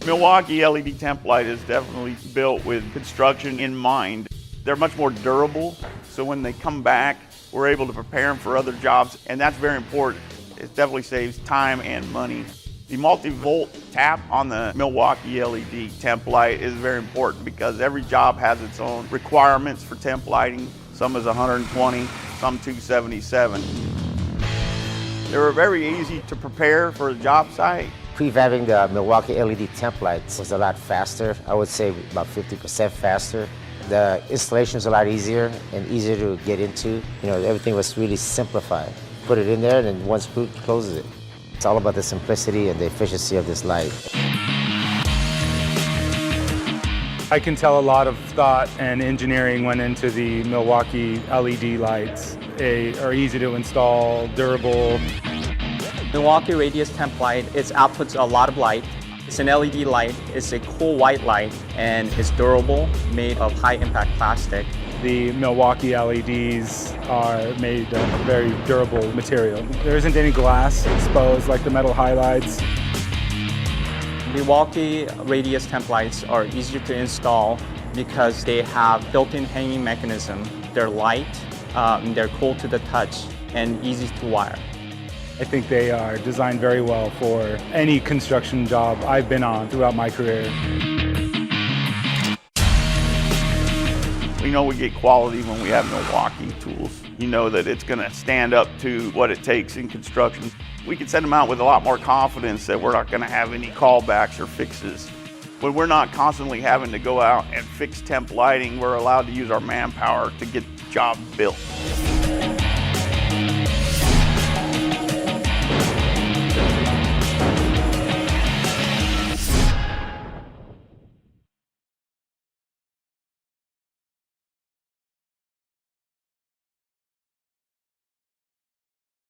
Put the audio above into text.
Milwaukee LED temp light is definitely built with construction in mind. They're much more durable, so when they come back, we're able to prepare them for other jobs, and that's very important. It definitely saves time and money. The multi-volt tap on the Milwaukee LED temp light is very important because every job has its own requirements for temp lighting. Some is 120, some 277. They were very easy to prepare for a job site. Prevabbing the Milwaukee LED temp lights was a lot faster. I would say about 50% faster. The installation is a lot easier and easier to get into. You know, everything was really simplified. Put it in there and then one screw closes it. It's all about the simplicity and the efficiency of this light. I can tell a lot of thought and engineering went into the Milwaukee LED lights. They are easy to install, durable. Milwaukee Radius temp light, it outputs a lot of light. It's an LED light, it's a cool white light, and it's durable, made of high impact plastic. The Milwaukee LEDs are made of very durable material. There isn't any glass exposed like the metal halides. Milwaukee Radius temp lights are easier to install because they have built-in hanging mechanism. They're light, they're cool to the touch, and easy to wire. I think they are designed very well for any construction job I've been on throughout my career. We know we get quality when we have Milwaukee tools. You know that it's going to stand up to what it takes in construction. We can send them out with a lot more confidence that we're not going to have any callbacks or fixes. When we're not constantly having to go out and fix temp lighting, we're allowed to use our manpower to get the job built.